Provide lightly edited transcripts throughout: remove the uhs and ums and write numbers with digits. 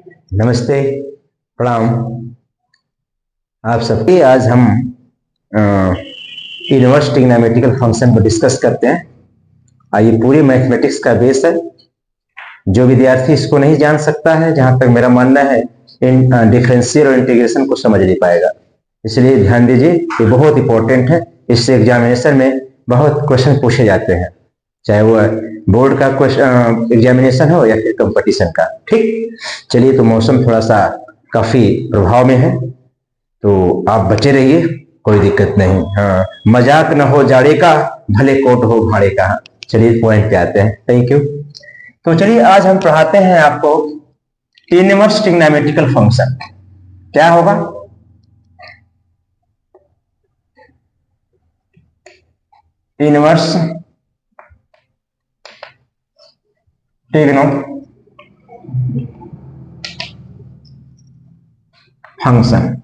नमस्ते, प्रणाम आप सबके। आज हम इनवर्स ट्रिग्नोमेट्रिकल फंक्शन को डिस्कस करते हैं। ये पूरी मैथमेटिक्स का बेस है। जो विद्यार्थी इसको नहीं जान सकता है, जहां तक मेरा मानना है, इन डिफरेंशियल और इंटीग्रेशन को समझ नहीं पाएगा। इसलिए ध्यान दीजिए, ये बहुत इंपॉर्टेंट है। इससे एग्जामिनेशन में बहुत क्वेश्चन पूछे जाते हैं, चाहे वो बोर्ड का क्वेश्चन एग्जामिनेशन हो या फिर कंपटीशन का। ठीक, चलिए। तो मौसम थोड़ा सा काफी प्रभाव में है, तो आप बचे रहिए, कोई दिक्कत नहीं। हाँ, मजाक न हो जाड़े का, भले कोट हो भाड़े का। चलिए पॉइंट पे आते हैं। Thank you. तो चलिए, आज हम पढ़ाते हैं आपको इनवर्स ट्रिग्नोमेट्रिकल फंक्शन। क्या होगा? Inverse trigno function.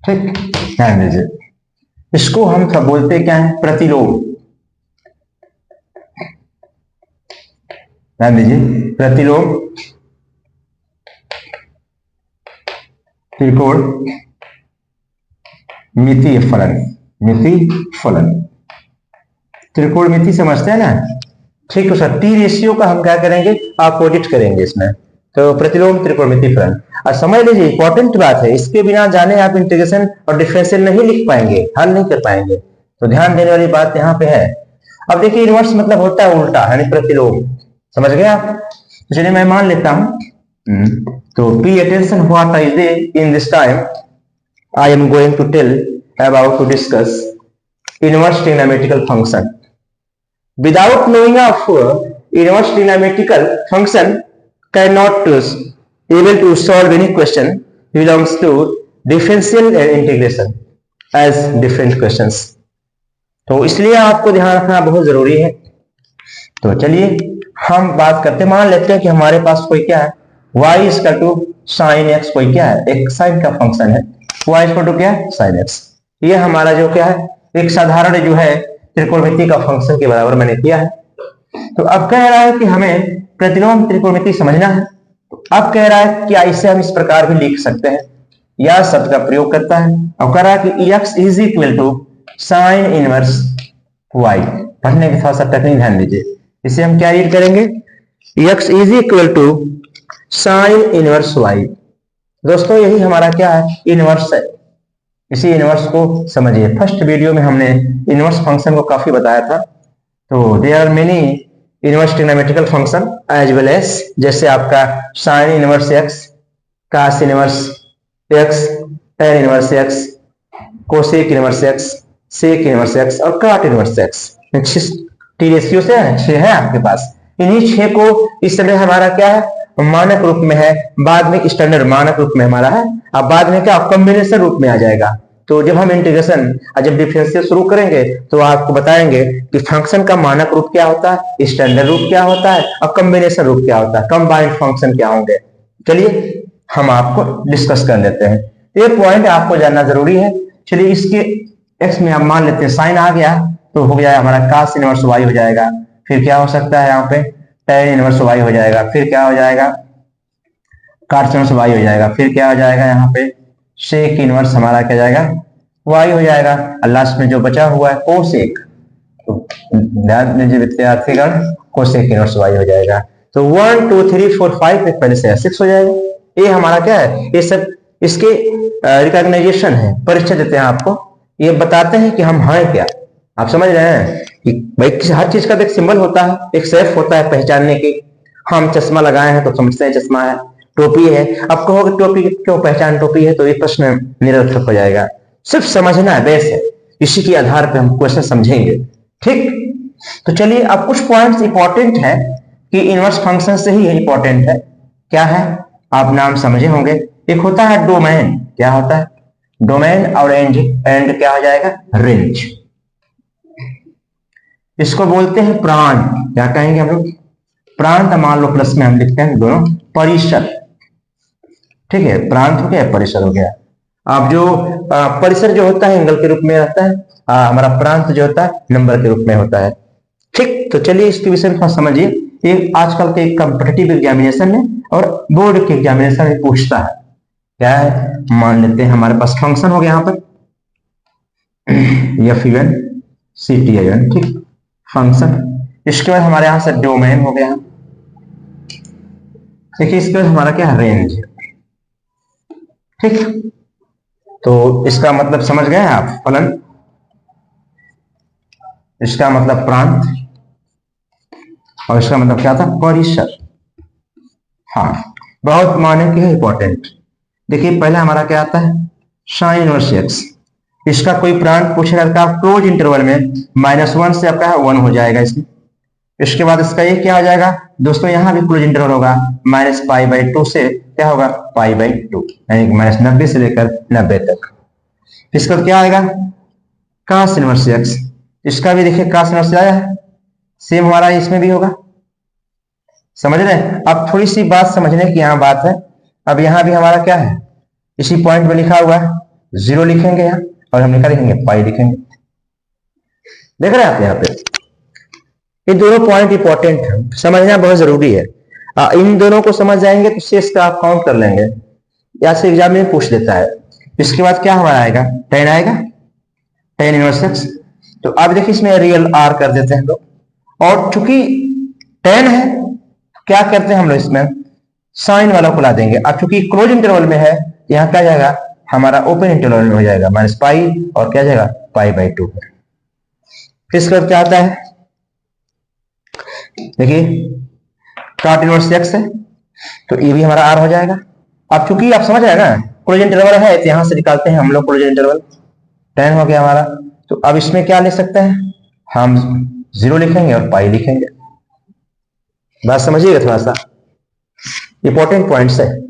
ठीक, ध्यान दीजिए। इसको हम सब बोलते क्या है? प्रतिलोम। ध्यान दीजिए, प्रतिलोम त्रिकोण मितीय फलन। मिति फलन, त्रिकोणमिति समझते हैं ना? ठीक है सर। टी रेशियो का हम क्या करेंगे? अपोजिट करेंगे इसमें। तो प्रतिलोम त्रिकोणमिति फलन। और समझ लीजिए, इंपॉर्टेंट बात है, इसके बिना जाने आप इंटीग्रेशन और डिफरेंशियल नहीं लिख पाएंगे, हल नहीं कर पाएंगे। तो ध्यान देने वाली बात यहाँ पे है। अब देखिए, इनवर्स मतलब होता है उल्टा, यानी प्रतिलोम। समझ गए आप? तो चलिए मैं मान लेता हूं। तो पे अटेंशन, व्हाट आई से in this time I am going to tell about to discuss inverse trigonometrical function. Without knowing of inverse trigonometrical function, cannot able to solve any question belongs to differential and integration as different questions. तो इसलिए आपको ध्यान रखना बहुत जरूरी है। तो चलिए हम बात करते, मान लेते हैं कि हमारे पास कोई क्या है, y equal to sine x. कोई क्या है? एक साइन का फंक्शन है। y इक्वल टू क्या है? Sine x. ये हमारा जो क्या है, एक साधारण जो है त्रिकोणमिति का फंक्शन के बराबर मैंने किया है। तो अब कह रहा है कि हमें प्रतिलोम त्रिकोणमिति समझना है। तो अब कह रहा है कि इसे हम इस प्रकार भी लिख सकते हैं, या शब्द का प्रयोग करता है। अब कह रहा है कि x is equal to sine inverse y। पढ़ने के थोड़ा सा टेक्निक ध्यान दीजिए। इसे हम क्या रीड करेंगे? x is equal to sine inverse y। दोस्तों यही हमारा क्या है? इनवर्स है। इसी इनवर्स को समझिए। फर्स्ट वीडियो में हमने इनवर्स फंक्शन को काफी बताया था। तो there are many inverse trigonometrical function as well as, जैसे आपका sine inverse x, cos inverse x, tan inverse x, cosec inverse x, sec inverse x और cot inverse x. T ratio से 6 है आपके पास। इन्हीं 6 को इस समय हमारा क्या है? मानक रूप में है। बाद में स्टैंडर्ड मानक रूप में हमारा है। अब बाद में क्या? कॉम्बिनेशन रूप में आ जाएगा। तो जब हम इंटीग्रेशन जब डिफरेंशियल शुरू करेंगे तो आपको बताएंगे कि फंक्शन का मानक रूप क्या होता है, स्टैंडर्ड रूप क्या होता है और कॉम्बिनेशन रूप क्या होता है, कंबाइंड फंक्शन क्या होंगे। चलिए हम आपको डिस्कस कर लेते हैं। ये पॉइंट आपको जानना जरूरी है। चलिए, इसके एक्स में हम मान लेते हैं साइन आ गया, तो हो जाएगा हमारा कास इनवर्स वाई हो जाएगा। फिर क्या हो सकता है यहाँ पे? टेन इनवर्स वाई हो जाएगा। फिर क्या हो जाएगा? काट इनवर्स वाई हो जाएगा। फिर क्या हो जाएगा यहाँ पे? सेक इनवर्स हमारा क्या जाएगा? वाई हो जाएगा। और लास्ट में जो बचा हुआ है कोसेक, तो ध्यान दीजिए विद्यार्थीगण, कोसेक इनवर्स वाई हो जाएगा। तो 1 2 3 4 5 पहले से 6 हो जाएगा। ये हमारा क्या है? ये सब इसके रिकॉग्नाइजेशन है, परिचय देते हैं आपको। ये बताते हैं कि हम हैं क्या। आप समझ रहे हैं कि भाई हर चीज का एक सिंबल होता है, एक सेफ होता है पहचानने की। हम चश्मा लगाए हैं तो समझते हैं चश्मा है। टोपी है, अब कहोगे टोपी क्यों पहचान टोपी है, तो ये प्रश्न निरर्थक हो जाएगा। सिर्फ समझना है, बेस है। इसी के आधार पर हम क्वेश्चन समझेंगे। ठीक, तो चलिए अब कुछ पॉइंट्स इंपॉर्टेंट है कि इनवर्स फंक्शन से ही इंपॉर्टेंट है। क्या है? आप नाम समझे होंगे। एक होता है डोमेन। क्या होता है? डोमेन। और एंड क्या हो जाएगा? रेंज। इसको बोलते हैं प्रांत। क्या कहेंगे हम लोग? प्रांत। मान लो प्लस में हम लिखते हैं दोनों परिसर। ठीक है, प्रांत हो गया, परिसर हो गया। अब जो परिसर जो होता है एंगल के रूप में रहता है, हमारा प्रांत जो होता है नंबर के रूप में होता है। ठीक, तो चलिए इसके विषय में थोड़ा समझिए। ये आजकल के कॉम्पिटिटिव एग्जामिनेशन में और बोर्ड के एग्जामिनेशन में पूछता है। क्या है, मान लेते हैं हमारे पास फंक्शन हो गया यहाँ पर F1 CTIN, ठीक, फंक्शन। इसके बाद हमारे यहां से डोमेन हो गया। देखिए इसके बाद हमारा क्या है, रेंज। ठीक, तो इसका मतलब समझ गए आप, फलन, इसका मतलब प्रांत, और इसका मतलब क्या था, परिसर। हाँ, बहुत माने की है, इंपॉर्टेंट। देखिए पहले हमारा क्या आता है, साइन इनवर्स एक्स। इसका कोई प्रांत पूछेगा तो क्लोज इंटरवल में -1 से आपका 1 हो जाएगा इसमें। इसके बाद इसका ये क्या हो जाएगा दोस्तों, यहां भी क्लोज इंटरवल होगा, -π/2 से क्या होगा, π/2, यानी -90 से लेकर 90 तक। इसका क्या आएगा, cos इनवर्स एक्स। इसका भी देखिए cos इनवर्स आया है, सेम हमारा इसमें भी होगा। समझ रहे हैं? अब थोड़ी सी बात समझने की यहाँ बात है। अब यहाँ भी हमारा क्या है, इसी पॉइंट में लिखा हुआ है, 0 लिखेंगे यहाँ, और हम क्या लिखेंगे, पाई लिखेंगे। देख रहे हैं आप यहाँ पे, ये दोनों पॉइंट इंपॉर्टेंट है, समझना बहुत जरूरी है। इन दोनों को समझ जाएंगे तो शेष का आप काउंट कर लेंगे, या से एग्जाम में पूछ देता है। इसके बाद क्या हमारा आएगा, tan आएगा, tan इनवर्स एक्स। तो अब देखिए इसमें रियल r कर देते हैं हम लोग, और चूंकि tan है क्या करते हैं हम लोग, इसमें साइन वाला को ला देंगे। अब चूंकि क्लोज इंटरवल में है, यहाँ क्या जाएगा, हमारा ओपन इंटरवल में हो जाएगा, -π, और क्या जाएगा, π/2। फिर इसके बाद क्या आता है, देखिए cot इनवर्स एक्स है, तो ये भी हमारा r हो जाएगा। अब चूंकि आप समझ आएगा क्लोज इंटरवल है, तो यहां से निकालते हैं हम लोग क्लोज इंटरवल, tan हो गया हमारा। तो अब इसमें क्या ले सकते हैं हम, 0 लिखेंगे और पाई लिखेंगे। बात समझिएगा, थोड़ा सा इंपॉर्टेंट पॉइंट्स है।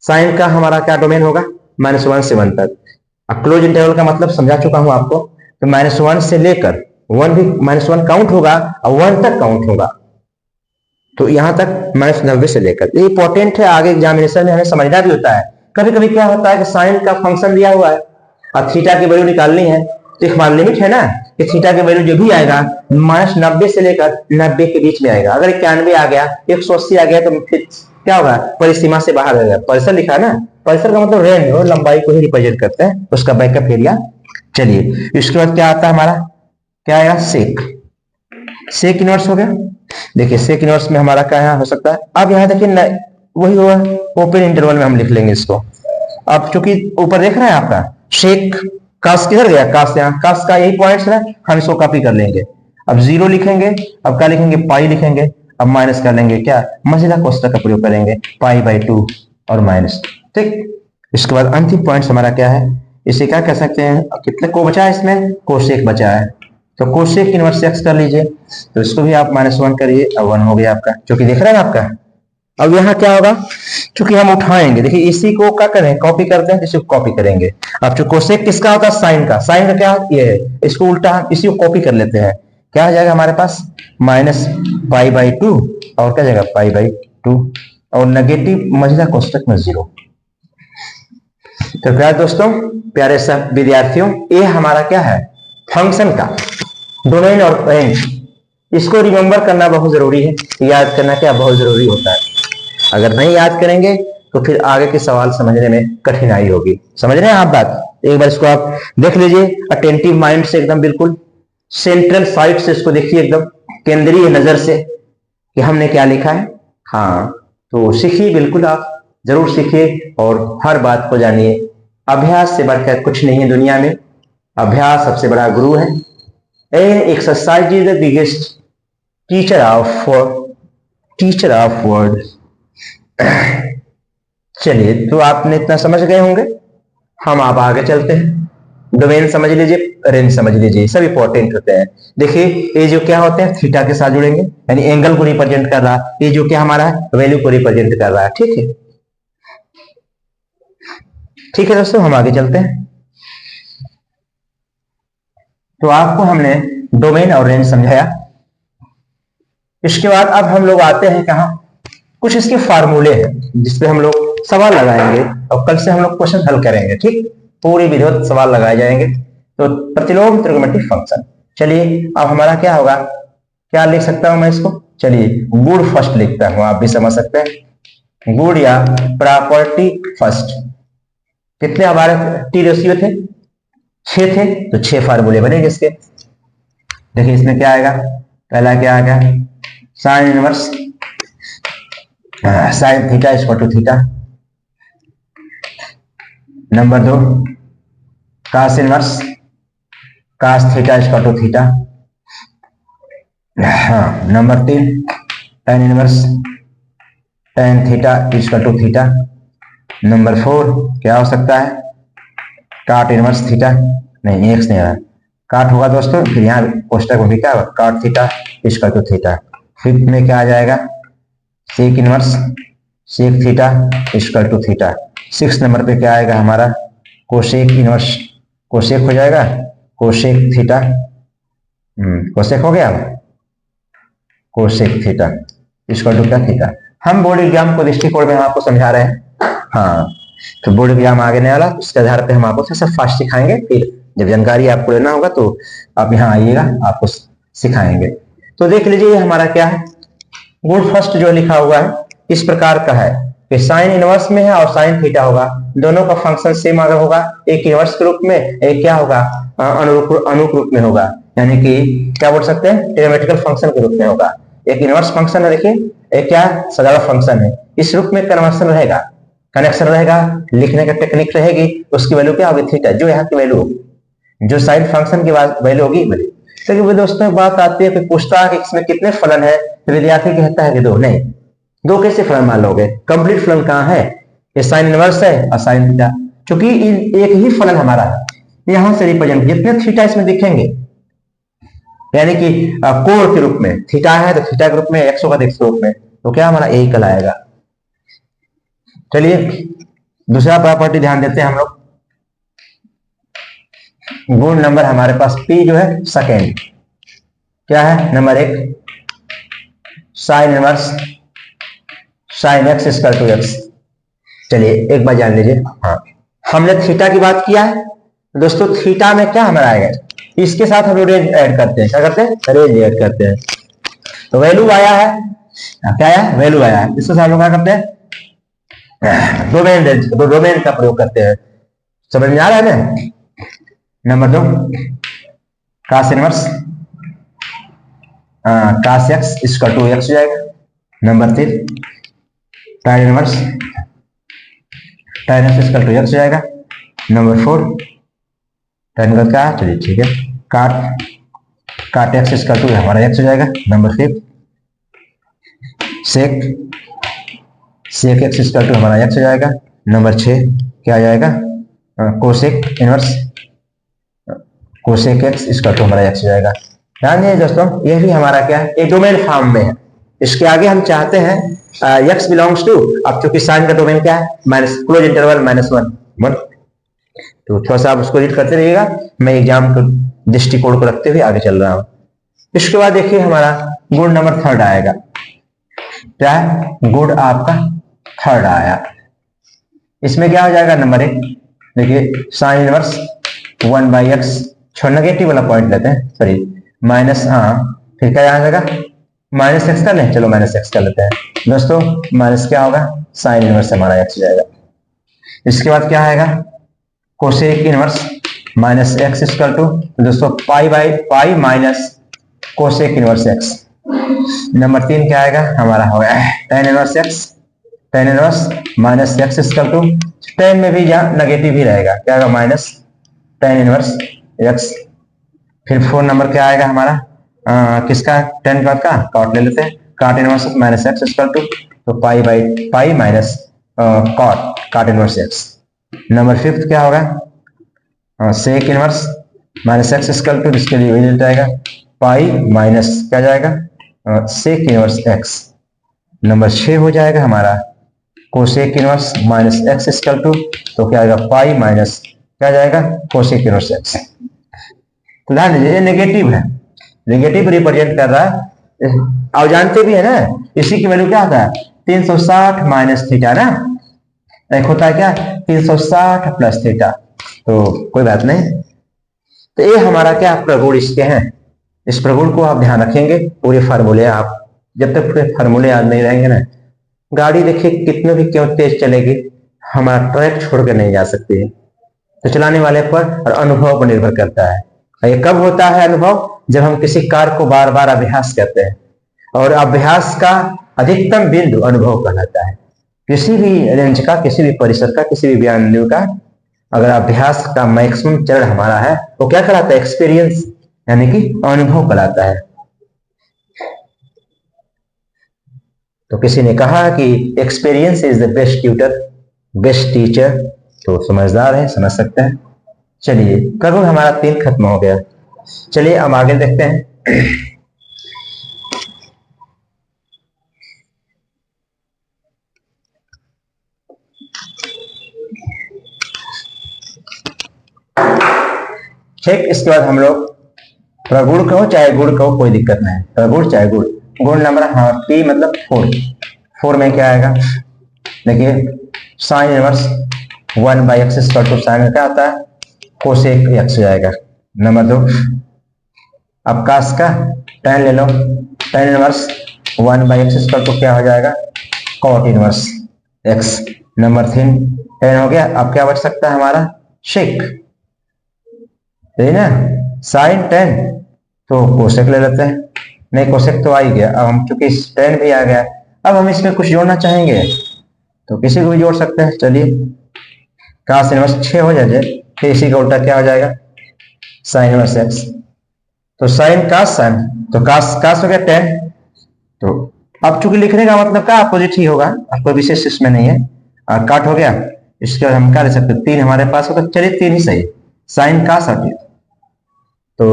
साइन का हमारा क्या डोमेन होगा, -1 से 1 तक। अब क्लोज इंटरवल का मतलब समझा चुका हूं आपको, तो -1 से लेकर 1 भी, -1 काउंट होगा और 1 तक काउंट होगा, तो यहां तक -90 से लेकर। ये इंपॉर्टेंट है, आगे एग्जामिनेशन में हमें समझना भी होता है। कभी कभी क्या होता है कि साइन का फंक्शन दिया हुआ है और थीटा की वैल्यू निकालनी है, तो एक हमारा लिमिट है ना कि थीटा की वैल्यू जो भी आएगा -90 से लेकर 90 के बीच में आएगा। अगर 91 आ गया, 180 आ गया, तो फिर क्या होगा, परिसीमा से बाहर रहेगा। परिसर लिखा ना, परिसर का मतलब रेंज और लंबाई को ही रिप्रेजेंट करते हैं, उसका बैकअप एरिया। चलिए इसके बाद क्या आता है हमारा, क्या आएगा, सेक। सेक इनवर्स हो गया। देखिए सेक इनवर्स में हमारा क्या यहाँ हो सकता है, अब यहाँ देखिए वही होगा, ओपन इंटरवल में हम लिख लेंगे इसको। अब चूंकि ऊपर देख रहे हैं आपका शेक, कास किधर गया, कास यहाँ, कास का यही पॉइंट है, हम इसको कॉपी कर लेंगे। अब 0 लिखेंगे, अब क्या लिखेंगे, पाई लिखेंगे। अब माइनस कर लेंगे, क्या, मझिला कोष्ठक का प्रयोग करेंगे, π/2 और माइनस। ठीक, इसके बाद अंतिम पॉइंट हमारा क्या है, इसे क्या कह सकते हैं, कितने को बचा है इसमें, कोसेक बचा है। तो कोसेक इनवर्स एक्स कर लीजिए, तो इसको भी आप -1 करिए, अब 1 हो गया आपका, क्योंकि दिख रहा है ना आपका। अब यहाँ क्या होगा, क्योंकि हम उठाएंगे, देखिए इसी को क्या करें, कॉपी करते हैं, इसी को कॉपी करेंगे। अब जो कोसेक किसका होता है, साइन का। साइन का क्या, ये है, इसको उल्टा इसी को कॉपी कर लेते हैं। क्या आ जाएगा हमारे पास, -π/2 और क्या जाएगा, π/2, और नेगेटिव मझिला कोष्ठक में 0। तो प्यारे दोस्तों, प्यारे सब विद्यार्थियों, ये हमारा क्या है, फंक्शन का डोमेन और रेंज। इसको रिमेंबर करना बहुत जरूरी है, याद करना क्या बहुत जरूरी होता है। अगर नहीं याद करेंगे तो फिर आगे के सवाल समझने में कठिनाई होगी। समझ रहे हैं आप बात, एक बार इसको आप देख लीजिए अटेंटिव माइंड से, एकदम बिल्कुल सेंट्रल साइड से इसको देखिए, एकदम केंद्रीय नजर से कि हमने क्या लिखा है। हाँ, तो सीखिए, बिल्कुल आप जरूर सीखिए और हर बात को जानिए। अभ्यास से बढ़कर कुछ नहीं है दुनिया में, अभ्यास सबसे बड़ा गुरु है। Exercise is the biggest teacher of word. चलिए, तो आपने इतना समझ गए होंगे, हम आप आगे चलते हैं। डोमेन समझ लीजिए, रेंज समझ लीजिए, सब इंपॉर्टेंट होते हैं। देखिए ये जो क्या होते हैं, थीटा के साथ जुड़ेंगे, यानी एंगल को रिप्रेजेंट कर रहा है। ये जो क्या हमारा वैल्यू को रिप्रेजेंट कर रहा है। ठीक है, ठीक है दोस्तों, हम आगे चलते हैं। तो आपको हमने डोमेन और रेंज समझाया। इसके बाद अब हम लोग आते हैं कहां, कुछ इसके फार्मूले हैं जिसपे हम लोग सवाल लगाएंगे, और कल से हम लोग क्वेश्चन हल करेंगे। ठीक, पूरी विधिवत सवाल लगाए जाएंगे। तो प्रतिलोम त्रिकोणमितीय फंक्शन। चलिए अब हमारा क्या होगा, क्या लिख सकता हूं मैं इसको, चलिए गुण फर्स्ट लिखता हूं, आप भी समझ सकते हैं। गुण या प्रॉपर्टी फर्स्ट। कितने हमारे टी रेशियो थे, 6 थे, तो 6 फार्मूले बनेंगे इसके। देखिए इसमें क्या आएगा, पहला क्या आएगा, sine inverse sine theta equal to theta. Number 2 cos inverse cos theta equal to theta. हाँ, number 3 tan inverse tan theta equal to theta. Number 4 क्या हो सकता है, काट इनवर्स थीटा, नहीं एक्स नहीं आया, काट होगा दोस्तों, फिर यहाँ कोष्टक में भी क्या होगा, cot theta equal to theta. Fifth में क्या आ जाएगा, sec inverse sec theta equal to theta. 6 number पे क्या आएगा हमारा, कोसेक इनवर्स कोसेक हो जाएगा, कोसेक थीटा, कोसेक हो गया, कोसेक थीटा इक्वल टू क्या थीटा। हम बोर्ड एग्जाम को दृष्टिकोण में आपको समझा रहे हैं। हाँ, तो बोर्ड एग्जाम आगे नहीं वाला, उसके आधार पे हम आपको सब फास्ट सिखाएंगे, फिर जब जानकारी आपको लेना होगा तो आप यहाँ आइएगा, आपको सिखाएंगे। तो देख लीजिए हमारा क्या है, गुण फर्स्ट जो लिखा हुआ है इस प्रकार का है कि साइन इनवर्स में है और साइन थीटा होगा, दोनों का फंक्शन सेम अगर होगा, एक इनवर्स के रूप में एक क्या होगा, अनुरूप रूप में होगा, यानी कि क्या बोल सकते हैं, ट्रिग्नोमेट्रिकल फंक्शन के रूप में होगा। एक इनवर्स फंक्शन है, देखिए एक क्या सजावट फंक्शन है, इस रूप में कन्वर्सन रहेगा, कनेक्शन रहेगा, लिखने का टेक्निक रहेगी, उसकी वैल्यू क्या होगी, थीटा, जो यहाँ की वैल्यू होगी, जो साइन फंक्शन की वैल्यू होगी वैल्यू। तो दोस्तों बात आती है कि पूछता है कि इसमें कितने फलन है, तो विद्यार्थी कहता है कि 2, नहीं 2 कैसे फलन मान लोगे, कंप्लीट फलन कहाँ है, ये साइन इनवर्स है और साइन थीटा, क्योंकि एक ही फलन हमारा है, यहां से रिप्रेजेंट जितने थीटा इसमें दिखेंगे, यानी कि कोण के रूप में थीटा है तो थीटा के रूप में, एक्स होगा तो एक्स के रूप में, तो क्या हमारा यही कहलाएगा। चलिए दूसरा प्रॉपर्टी ध्यान देते हैं हम लोग, गुण नंबर हमारे पास पी जो है सेकेंड, क्या है, number 1 sine inverse sine x equal to x. चलिए एक बार जान लीजिए, हाँ हमने थीटा की बात किया है दोस्तों, थीटा में क्या हमारा आएगा, इसके साथ हम लोग रेंज ऐड करते हैं, क्या करते हैं, रेंज ऐड करते हैं, तो वैल्यू आया है, क्या आया, वैल्यू आया है, इसके साथ हम लोग क्या करते हैं, डोमेन रेंज, डोमेन का प्रयोग करते हैं, समझ में आ रहा है ना। Number 2 cos inverse cos x equal to x हो जाएगा। Number 3 tan inverse tan x equal to x हो जाएगा। नंबर 4 tan इनवर्स क्या है, चलिए ठीक है, काट एक्स इक्वल टू हमारा एक्स हो जाएगा। Number 5 sec x equal to हमारा एक्स हो जाएगा। नंबर 6 क्या आ जाएगा, cosec inverse cosec x equal to हमारा एक्स हो जाएगा। ध्यान दीजिए दोस्तों, ये भी हमारा क्या है, एक डोमेन फॉर्म में है, इसके आगे हम चाहते हैं x बिलोंग्स टू, अब चूंकि साइन का डोमेन क्या है, माइनस क्लोज इंटरवल -1, तो थोड़ा सा आप उसको रीड करते रहिएगा, मैं एग्जाम को दृष्टिकोण को रखते हुए आगे चल रहा हूं। इसके बाद देखिए हमारा गुण नंबर 3 आएगा, क्या है, गुण आपका 3 आया, इसमें क्या हो जाएगा, नंबर 1 देखिए साइन इनवर्स 1/x, छोड़ नेगेटिव वाला पॉइंट लेते हैं, सॉरी माइनस, फिर क्या आ जाएगा, माइनस एक्स कर लें, चलो माइनस एक्स कर लेते हैं दोस्तों, माइनस क्या होगा, साइन इनवर्स हमारा एक्स हो जाएगा। इसके बाद क्या आएगा, cosec inverse minus x equal to दोस्तों pi minus cosec inverse x. Number 3 क्या आएगा हमारा, हो गया tan inverse x, tan inverse minus x equal to, tan में भी यहाँ नेगेटिव ही रहेगा, क्या आएगा, माइनस tan इनवर्स एक्स। फिर 4 नंबर क्या आएगा हमारा, किसका, tan के बाद का कॉट ले लेते हैं, cot inverse minus x equal to, तो pi minus cot inverse x. Number 5 क्या होगा, sec inverse minus x equal to, जिसके लिए वही जाएगा पाई माइनस क्या जाएगा, सेक इनवर्स एक्स। नंबर 6 हो जाएगा हमारा cosec inverse minus x equal to, तो क्या आएगा, पाई माइनस क्या जाएगा, कोसेक इनवर्स एक्स। तो ध्यान दीजिए ये नेगेटिव है, नेगेटिव रिप्रेजेंट कर रहा है, आप जानते भी है ना, इसी की वैल्यू क्या होता है, 360 माइनस थीटा ना, एक होता है क्या 360 प्लस थीटा, तो कोई बात नहीं, तो ये हमारा क्या प्रगुण इसके हैं। इस प्रगुण को आप ध्यान रखेंगे। पूरे फार्मूले आप जब तक पूरे फार्मूले याद नहीं रहेंगे ना, गाड़ी देखिए कितने भी क्यों तेज चलेगी, हमारा ट्रैक छोड़कर नहीं जा सकती है। तो चलाने वाले पर और अनुभव पर निर्भर करता है। और ये कब होता है अनुभव? जब हम किसी कार को बार बार अभ्यास करते हैं, और अभ्यास का अधिकतम बिंदु अनुभव कहलाता है। किसी भी रेंज का, किसी भी परिसर का, किसी भी बिंदु का अगर अभ्यास का मैक्सिमम चरण हमारा है, वो क्या कहलाता है? एक्सपीरियंस, यानी कि अनुभव कहलाता है। तो किसी ने कहा कि experience is the best tutor, best teacher. तो समझदार है, समझ सकते हैं। चलिए, प्रगुण हमारा 3 खत्म हो गया। चलिए अब आगे देखते हैं। ठीक, इसके बाद हम लोग प्रगुण कहो चाहे गुण कहो, कोई दिक्कत नहीं। प्रगुण चाहे गुण, गुण नंबर हाँ पी मतलब 4 में क्या आएगा? देखिए, sine inverse 1/x equal to sine क्या आता है? कोसेक x हो जाएगा। नंबर 2, अब कास का tan ले लो, tan inverse 1/x equal to क्या हो जाएगा? cot inverse x। Number 3 tan हो गया। अब क्या बच सकता है हमारा? शेक, सही ना? साइन tan तो कोसेक ले लेते हैं। नहीं, कोसेक तो आ ही गया। अब हम चूंकि tan भी आ गया, अब हम इसमें कुछ जोड़ना चाहेंगे तो किसी को भी जोड़ सकते हैं। चलिए, कास इनवर्स 6 हो जाए, फिर इसी का उल्टा क्या हो जाएगा? Sign inverse x। तो साइन कास साइन, तो कास कास हो गया tan। तो अब चूंकि लिखने का मतलब क्या अपोजिट ही होगा, आपको विशेष इसमें नहीं है। और काट हो गया। इसके बाद हम क्या ले सकते हैं? 3 हमारे पास होगा। चलिए 3 ही सही, साइन कास और तो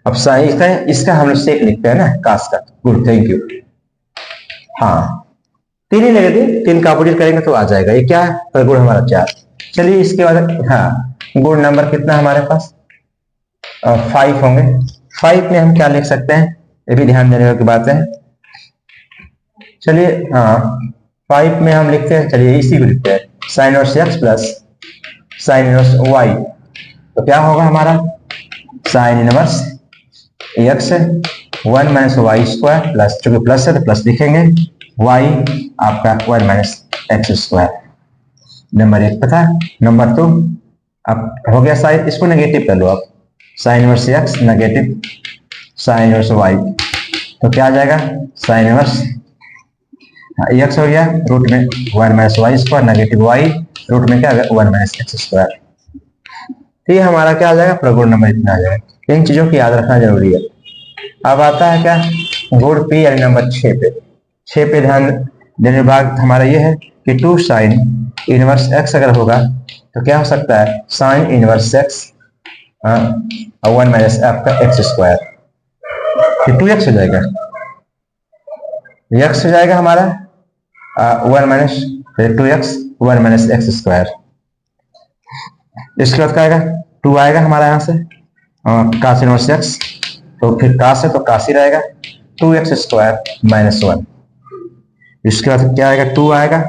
अब साइन इसका हम लोग सेक लिखते हैं ना, कास का। Good, thank you. हाँ, 3 ही लगे थे, 3 का अपोजिट करेंगे तो आ जाएगा। ये क्या है? प्रगुण हमारा 4। चलिए इसके बाद हाँ, गुण नंबर कितना हमारे पास? 5 होंगे। 5 में हम क्या लिख सकते हैं? ये भी ध्यान देने की बात है। चलिए हाँ, 5 में हम लिखते हैं, चलिए इसी को लिखते हैं, sine inverse x plus sine inverse y। तो क्या होगा हमारा? Sine inverse x 1 minus y square plus, चूंकि प्लस है तो प्लस लिखेंगे, y आपका 1 माइनस एक्स स्क्वायर। नंबर 1 पता। नंबर 2 अब हो गया साइन, इसको नेगेटिव कर लो आप। Sign inverse x negative sign inverse y, तो क्या आ जाएगा? साइन इनवर्स x हो गया रूट में 1 minus y square negative y, रूट में क्या आ गया? 1 माइनस एक्स स्क्वायर। तो ये हमारा क्या आ जाएगा? प्रगुण नंबर इतना आ जाएगा। इन चीजों की याद रखना जरूरी है। अब आता है क्या? गुण p यानी नंबर 6 पे। 6 पे ध्यान देने भाग हमारा ये है कि 2 साइन इनवर्स x अगर होगा तो क्या हो सकता है? साइन इनवर्स x 1 माइनस आपका एक्स स्क्वायर, 2x हो जाएगा। x हो जाएगा हमारा 1 minus 2x 1 minus x square. इसके बाद क्या आएगा? 2 आएगा हमारा यहाँ से, कास इनवर्स x, तो फिर कास है तो कास ही रहेगा, 2x स्क्वायर माइनस 1। इसके बाद क्या आएगा? 2 आएगा,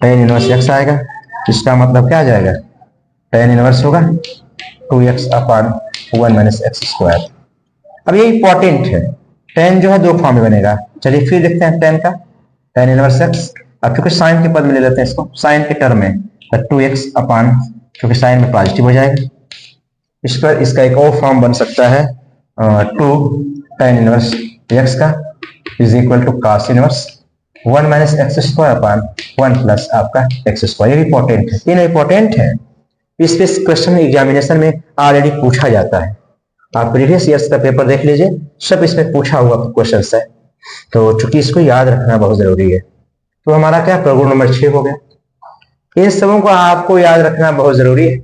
tan इनवर्स x आएगा। इसका मतलब क्या आ जाएगा? tan इनवर्स होगा 2x upon 1 minus x square. अब ये इंपॉर्टेंट है, tan जो है 2 फॉर्म में बनेगा। चलिए फिर देखते हैं tan का, tan इनवर्स x। अब क्योंकि साइन के पद में ले लेते हैं इसको, साइन के टर्म में, तो 2x अपॉन, क्योंकि साइन में पॉजिटिव हो जाएगा। इस पर इसका एक और फॉर्म बन सकता है 2 tan इनवर्स x का is equal to cos inverse 1 minus x square upon 1 plus आपका एक्स स्क्वायर। ये इंपॉर्टेंट है, तीनों इंपॉर्टेंट है। इस पे क्वेश्चन एग्जामिनेशन में ऑलरेडी पूछा जाता है। आप प्रीवियस ईयर्स का पेपर देख लीजिए, सब इसमें पूछा हुआ क्वेश्चन है। तो चूंकि इसको याद रखना बहुत जरूरी है। तो हमारा क्या? प्रगुण नंबर 6 हो गया। इन सबों को आपको याद रखना बहुत जरूरी है।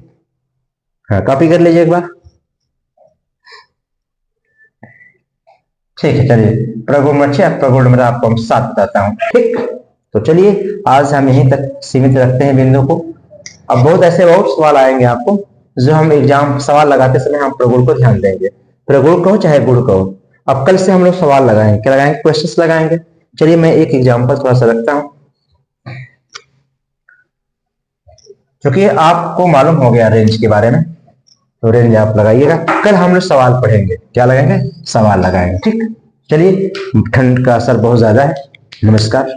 हाँ, कॉपी कर लीजिए एक बार। ठीक है, चलिए प्रगुण नंबर 6, प्रगुण नंबर आपको हम 7 बताता हूँ। ठीक, तो चलिए आज हम यहीं तक सीमित रखते हैं बिंदु को। अब बहुत सवाल आएंगे आपको, जो हम एग्जाम सवाल लगाते समय हम प्रगुण को ध्यान देंगे। प्रगुण कहो चाहे गुण कहो, अब कल से हम लोग सवाल लगाएंगे। क्या लगाएंगे? क्वेश्चंस लगाएंगे। चलिए मैं एक एग्जांपल थोड़ा सा रखता हूं, क्योंकि आपको मालूम हो गया रेंज के बारे में, तो रेंज आप लगाइएगा। कल हम लोग सवाल पढ़ेंगे, क्या लगाएंगे, सवाल लगाएंगे। ठीक, चलिए, ठंड का असर बहुत ज्यादा है। नमस्कार।